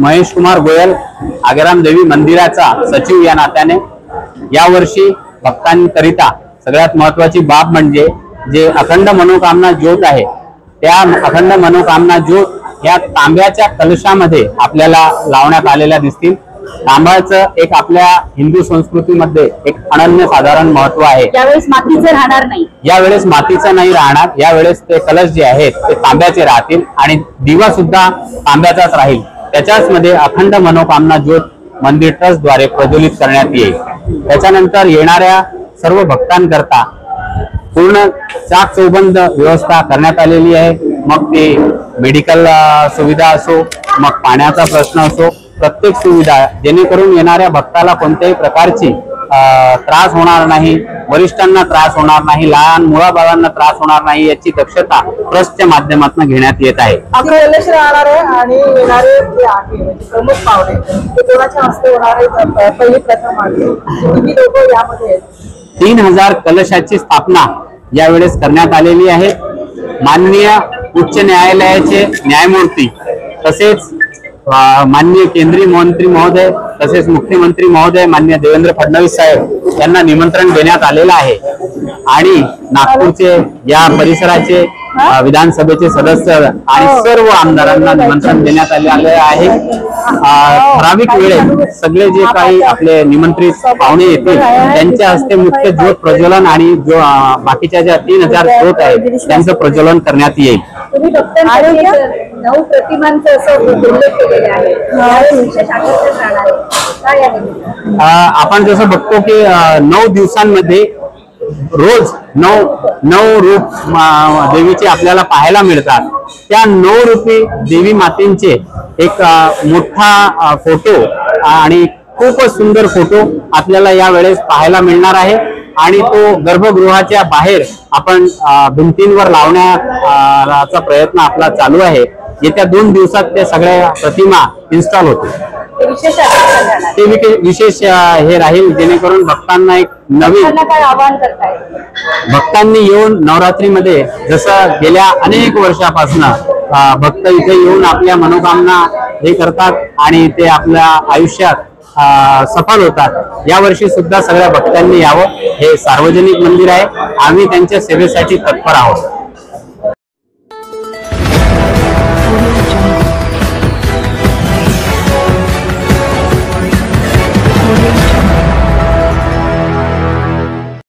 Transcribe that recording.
महेश कुमार गोयल आगेराम देवी मंदिराचा सचिव या नात्याने यावर्षी भक्तांकरिता सगळ्यात महत्त्वाची बाब म्हणजे जे अखंड मनोकामना ज्योत आहे, त्या अखंड मनोकामना ज्योत या तांब्याच्या कलशामध्ये आपल्याला लावण्यात आलेल्या दिसतील। तांब्याचं एक आपल्या हिंदू संस्कृतीमध्ये एक अनन्यसाधारण महत्व आहे। यावेळेस मातीचं राहणार नाही, यावेळेस मातीचं नाही राहणार, यावेळेस ते कलश जे आहेत ते तांब्याचे राहतील आणि दिवा सुद्धा तांब्याचाच राहील। त्याच्याच मध्ये अखंड मनोकामना ज्योत मंदिर ट्रस्ट द्वारे प्रज्वलित करण्यात येईल। त्याच्यानंतर येणाऱ्या सर्व भक्तांकरता पूर्ण चाक चौबंद व्यवस्था करण्यात आलेली आहे। मग ते मेडिकल सुविधा असो, मग पाण्याचा प्रश्न असो, प्रत्येक सुविधा जेणेकरून येणाऱ्या भक्ताला कोणत्याही प्रकारची त्रास होणार नाही, वरिष्ठांना त्रास होणार नाही, लहान मुलाबाळांना त्रास होणार नाही याची दक्षता ट्रस्टच्या माध्यमातून घेण्यात येत आहे। कलश राहणार आहे आणि येणारे जे आहे म्हणजे प्रमुख पाहुणे ते कोणाच्या हस्ते होणार आहे? पहिली प्रथम आहे किती लोक यामध्ये? 3000 कलशाची स्थापना यावेळेस करण्यात आलेली आहे। माननीय उच्च न्यायालयाचे न्यायमूर्ती तसेच माननीय केंद्रीय मंत्री महोदय तसेच मुख्यमंत्री महोदय माननीय देवेंद्र फडणवीस साहेब यांना निमंत्रण देण्यात आलेलं आहे आणि नागपूरचे या परिसराचे विधानसभेचे सदस्य आणि सर्व आमदारांना निमंत्रण देण्यात आले आहे। ठराविक वेळेत सगळे जे काही आपले निमंत्रित पाहुणे येतील त्यांच्या हस्ते मुख्य ज्योत प्रज्वलन आणि जो बाकीच्या ज्या 3000 ज्योत आहेत त्यांचं प्रज्वलन करण्यात येईल। तुम्ही भक्तांसाठी 9 प्रतिमांचं असं उल्लेख केलेले आहे, विशेष आकर्षण राहणार आहे काय आहे? आपण जसं बघतो की 9 दिवसांमध्ये रोज 9 रूप देवीचे आपल्याला पाहायला मिळतात। त्या 9 रूपी देवी मातेंचे एक मोठा फोटो आणि खूपच सुंदर फोटो आपल्याला या वेळेस पाहायला मिळणार आहे आणि तो गर्भगृहाच्या बाहेर आपण भिंतींवर लावण्याचा प्रयत्न आपला चालू आहे। येत्या 2 दिवसात त्या सगळ्या प्रतिमा इन्स्टॉल होतील। ते विशेष हे राहील जेणेकरून भक्तांना एक नवीन काय आवाहन करताय? भक्तांनी येऊन नवरात्रीमध्ये जसं गेल्या अनेक वर्षापासून भक्त इथे येऊन आपल्या मनोकामना हे करतात आणि ते आपल्या आयुष्यात सफल होतात। यावर्षी सुद्धा सगळ्या भक्तांनी यावं। हे सार्वजनिक मंदिर आहे, आम्ही त्यांच्या सेवेसाठी तत्पर आहोत।